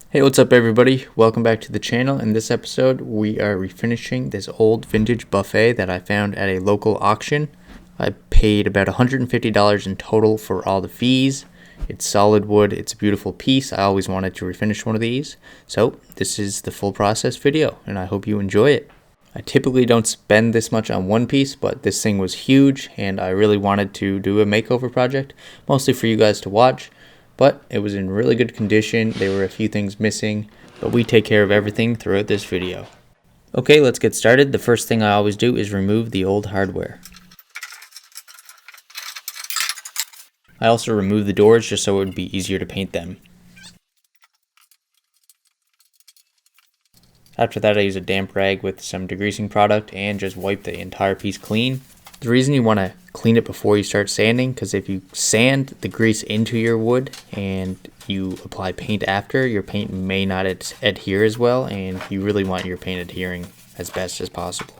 Hey, what's up everybody? Welcome back to the channel. In this episode, we are refinishing this old vintage buffet that I found at a local auction. I paid about $150 in total for all the fees. It's solid wood, it's a beautiful piece. I always wanted to refinish one of these. So this is the full process video and I hope you enjoy it. I typically don't spend this much on one piece, but this thing was huge and I really wanted to do a makeover project, mostly for you guys to watch. But it was in really good condition. There were a few things missing, but we take care of everything throughout this video. Okay, let's get started. The first thing I always do is remove the old hardware. I also remove the doors just so it would be easier to paint them. After that, I use a damp rag with some degreasing product and just wipe the entire piece clean. The reason you want to clean it before you start sanding, because if you sand the grease into your wood and you apply paint after, your paint may not adhere as well, and you really want your paint adhering as best as possible.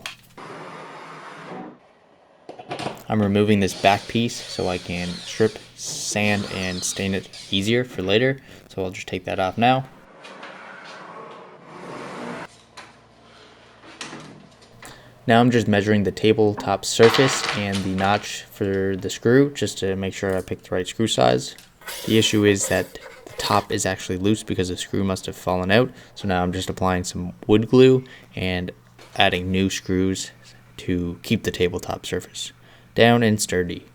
I'm removing this back piece so I can strip, sand, and stain it easier for later, so I'll just take that off now. Now I'm just measuring the tabletop surface and the notch for the screw just to make sure I picked the right screw size. The issue is that the top is actually loose because the screw must have fallen out. So now I'm just applying some wood glue and adding new screws to keep the tabletop surface down and sturdy.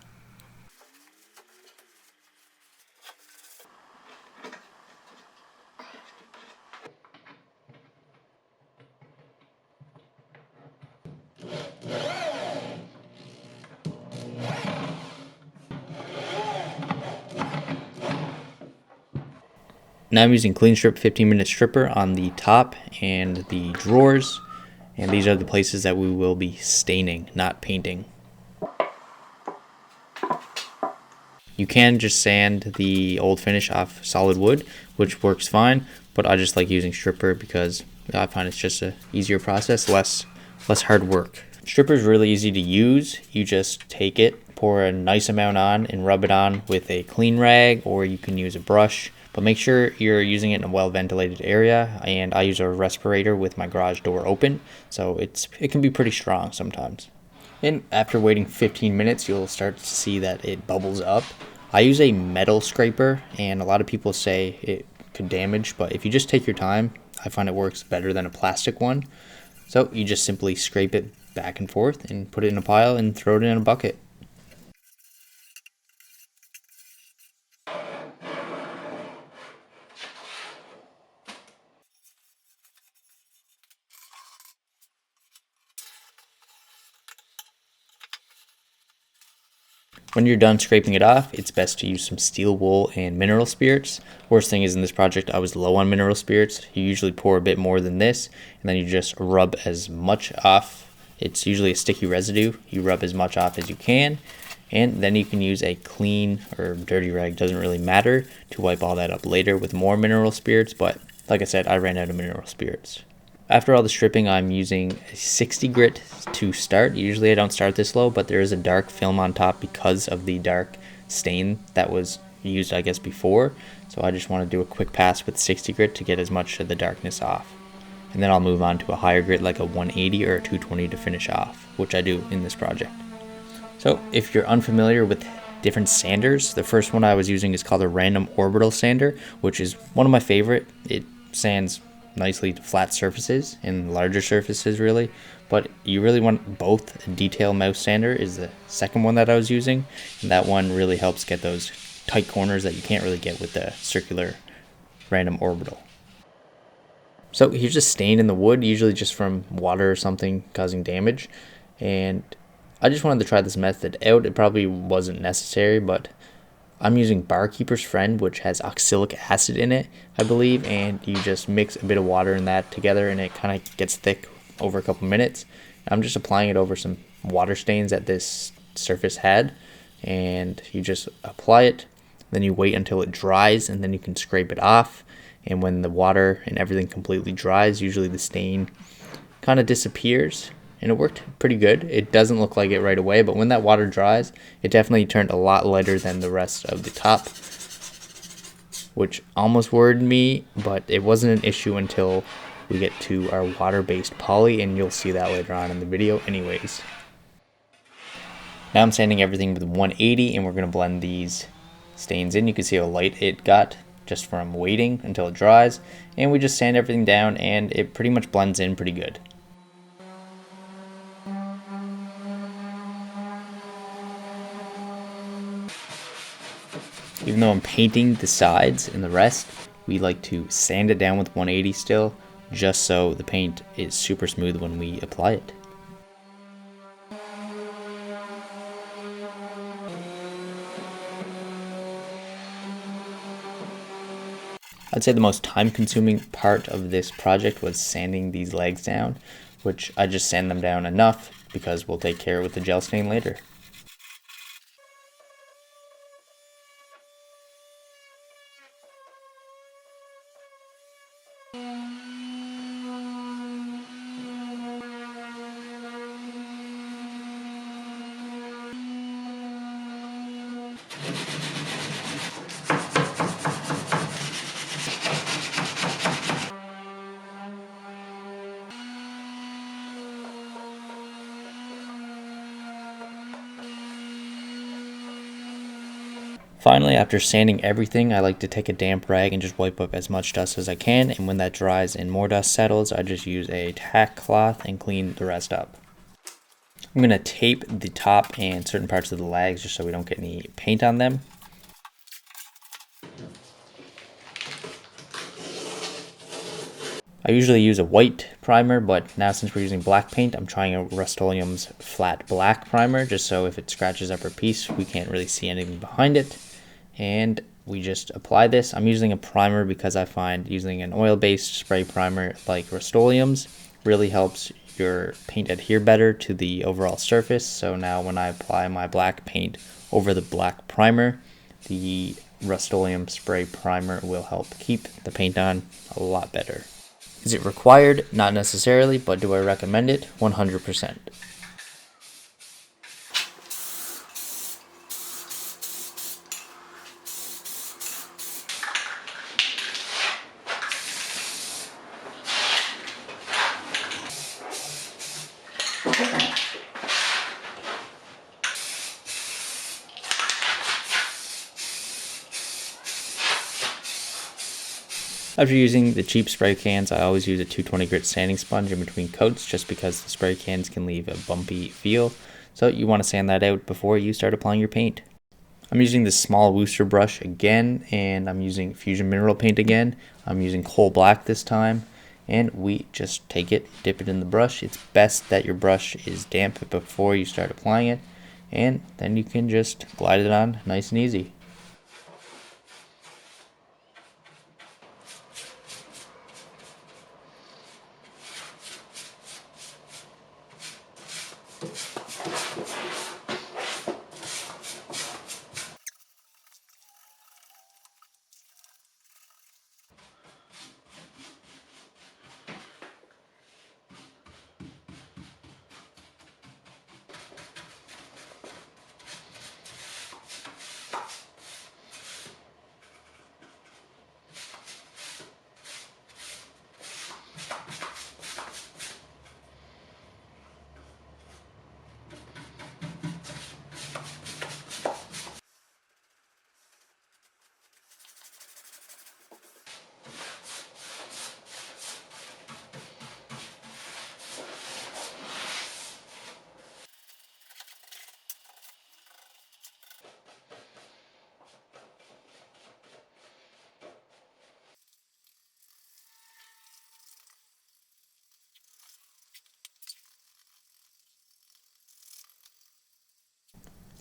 Now I'm using Clean Strip 15-minute stripper on the top and the drawers, and these are the places that we will be staining, not painting. You can just sand the old finish off solid wood, which works fine, but I just like using stripper because I find it's just an easier process, less hard work. Stripper is really easy to use. You just take it, pour a nice amount on, and rub it on with a clean rag, or you can use a brush. But make sure you're using it in a well-ventilated area, and I use a respirator with my garage door open, so it can be pretty strong sometimes. And after waiting 15 minutes, you'll start to see that it bubbles up. I use a metal scraper, and a lot of people say it could damage, but if you just take your time, I find it works better than a plastic one. So you just simply scrape it back and forth and put it in a pile and throw it in a bucket. When you're done scraping it off, it's best to use some steel wool and mineral spirits. Worst thing is in this project, I was low on mineral spirits. You usually pour a bit more than this, and then you just rub as much off. It's usually a sticky residue. You rub as much off as you can, and then you can use a clean or dirty rag, doesn't really matter, to wipe all that up later with more mineral spirits, but like I said, I ran out of mineral spirits. After all the stripping, I'm using a 60 grit to start. Usually I don't start this low, but there is a dark film on top because of the dark stain that was used, I guess, before. So I just want to do a quick pass with 60 grit to get as much of the darkness off. And then I'll move on to a higher grit like a 180 or a 220 to finish off, which I do in this project. So if you're unfamiliar with different sanders, the first one I was using is called a random orbital sander, which is one of my favorite. It sands nicely to flat surfaces and larger surfaces really, but you really want both. A detail mouse sander is the second one that I was using, and that one really helps get those tight corners that you can't really get with the circular random orbital. So here's a stain in the wood, usually just from water or something causing damage, and I just wanted to try this method out. It probably wasn't necessary, but I'm using Barkeeper's Friend, which has oxalic acid in it, I believe, and you just mix a bit of water in that together and it kind of gets thick over a couple minutes. I'm just applying it over some water stains that this surface had, and you just apply it, then you wait until it dries, and then you can scrape it off. And when the water and everything completely dries, usually the stain kind of disappears. And it worked pretty good. It doesn't look like it right away, but when that water dries, it definitely turned a lot lighter than the rest of the top. which almost worried me, but it wasn't an issue until we get to our water-based poly, and you'll see that later on in the video anyways. Now I'm sanding everything with 180, and we're going to blend these stains in. You can see how light it got just from waiting until it dries, and we just sand everything down and it pretty much blends in pretty good. Even though I'm painting the sides and the rest, we like to sand it down with 180 still, just so the paint is super smooth when we apply it. I'd say the most time-consuming part of this project was sanding these legs down, which I just sand them down enough because we'll take care with the gel stain later. Finally, after sanding everything, I like to take a damp rag and just wipe up as much dust as I can, and when that dries and more dust settles, I just use a tack cloth and clean the rest up. I'm going to tape the top and certain parts of the legs just so we don't get any paint on them. I usually use a white primer, but now since we're using black paint, I'm trying a Rust-Oleum's flat black primer, just so if it scratches up our piece, we can't really see anything behind it. And we just apply this. I'm using a primer because I find using an oil-based spray primer like Rust-Oleum's really helps your paint adhere better to the overall surface. So now when I apply my black paint over the black primer, the Rust-Oleum spray primer will help keep the paint on a lot better. Is it required? Not necessarily, but do I recommend it? 100%. After using the cheap spray cans, I always use a 220 grit sanding sponge in between coats just because the spray cans can leave a bumpy feel. So you want to sand that out before you start applying your paint. I'm using this small Wooster brush again, and I'm using Fusion Mineral Paint again. I'm using Coal Black this time, and we just take it, dip it in the brush. It's best that your brush is damp before you start applying it, and then you can just glide it on nice and easy.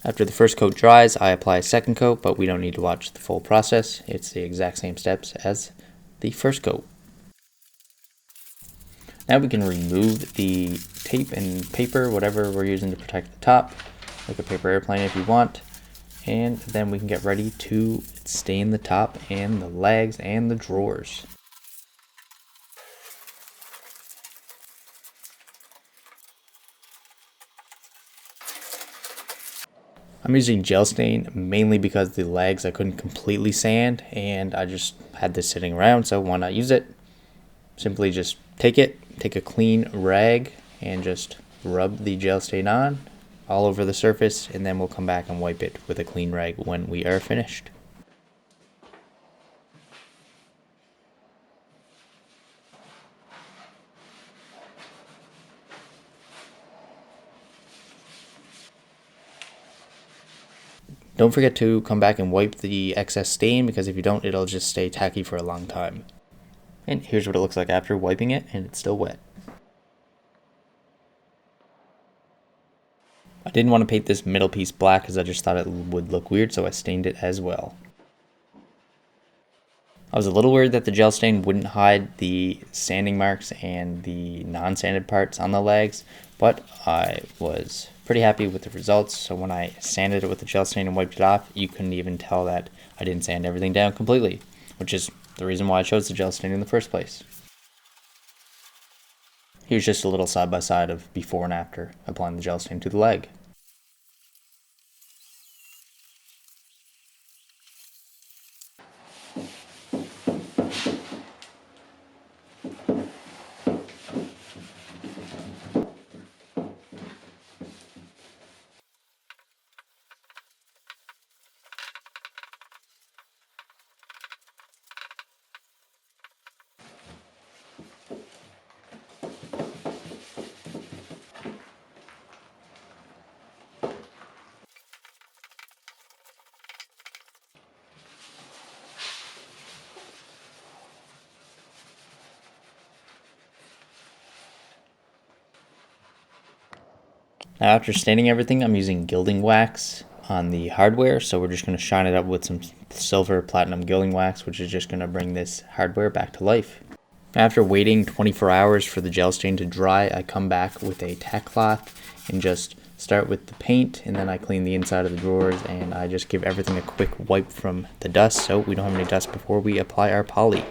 After the first coat dries, I apply a second coat, but we don't need to watch the full process. It's the exact same steps as the first coat. Now we can remove the tape and paper, whatever we're using to protect the top, like a paper airplane if you want, and then we can get ready to stain the top and the legs and the drawers. I'm using gel stain mainly because the legs I couldn't completely sand and I just had this sitting around, so why not use it? Simply just take a clean rag and just rub the gel stain on all over the surface, and then we'll come back and wipe it with a clean rag when we are finished. Don't forget to come back and wipe the excess stain, because if you don't, it'll just stay tacky for a long time. And here's what it looks like after wiping it, and it's still wet. I didn't want to paint this middle piece black because I just thought it would look weird, so I stained it as well. I was a little worried that the gel stain wouldn't hide the sanding marks and the non-sanded parts on the legs, but I was pretty happy with the results. So when I sanded it with the gel stain and wiped it off, you couldn't even tell that I didn't sand everything down completely, which is the reason why I chose the gel stain in the first place. Here's just a little side by side of before and after applying the gel stain to the leg. Now after staining everything, I'm using gilding wax on the hardware, so we're just going to shine it up with some silver platinum gilding wax, which is just going to bring this hardware back to life. After waiting 24 hours for the gel stain to dry, I come back with a tack cloth and just start with the paint, and then I clean the inside of the drawers, and I just give everything a quick wipe from the dust so we don't have any dust before we apply our poly.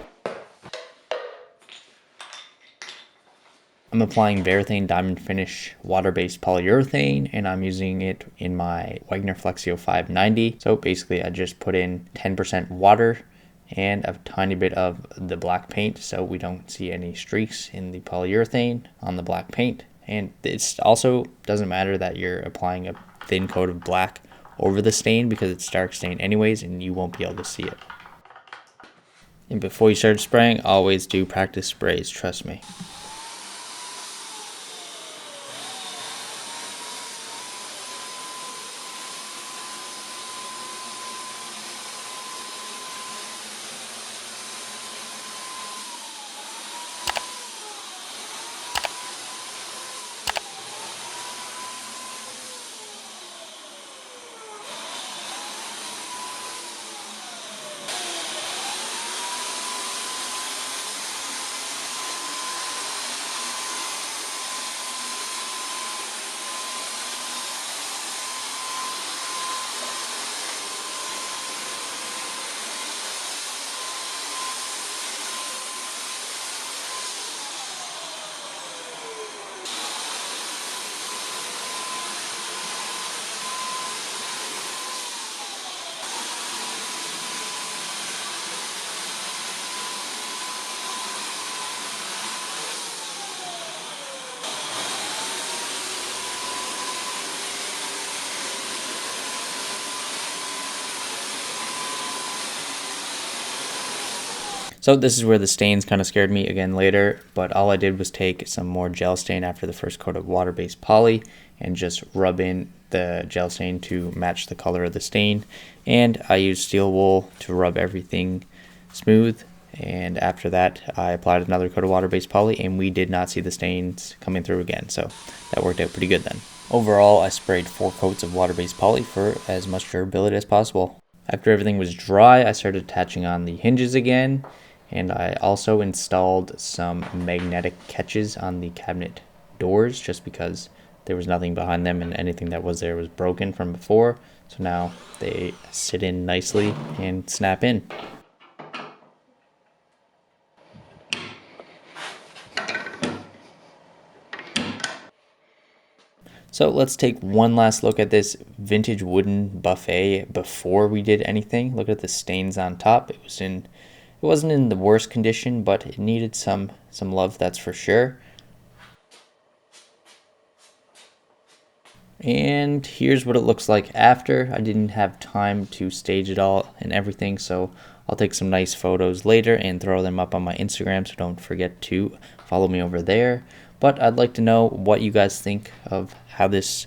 I'm applying Varathane Diamond Finish water-based polyurethane, and I'm using it in my Wagner Flexio 590. So basically I just put in 10% water and a tiny bit of the black paint so we don't see any streaks in the polyurethane on the black paint. And it also doesn't matter that you're applying a thin coat of black over the stain, because it's dark stain anyways and you won't be able to see it. And before you start spraying, always do practice sprays, trust me. So this is where the stains kind of scared me again later, but all I did was take some more gel stain after the first coat of water-based poly and just rub in the gel stain to match the color of the stain. And I used steel wool to rub everything smooth. And after that, I applied another coat of water-based poly, and we did not see the stains coming through again. So that worked out pretty good then. Overall, I sprayed 4 coats of water-based poly for as much durability as possible. After everything was dry, I started attaching on the hinges again. And I also installed some magnetic catches on the cabinet doors, just because there was nothing behind them and anything that was there was broken from before. So now they sit in nicely and snap in. So let's take one last look at this vintage wooden buffet before we did anything. Look at the stains on top. It wasn't in the worst condition, but it needed some love, that's for sure. And here's what it looks like after. I didn't have time to stage it all and everything, so I'll take some nice photos later and throw them up on my Instagram, so don't forget to follow me over there. But I'd like to know what you guys think of how this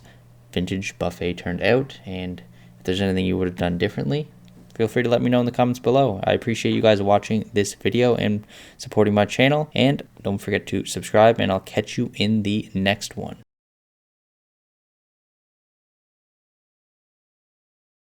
vintage buffet turned out, and if there's anything you would have done differently. Feel free to let me know in the comments below. I appreciate you guys watching this video and supporting my channel, and don't forget to subscribe, and I'll catch you in the next one.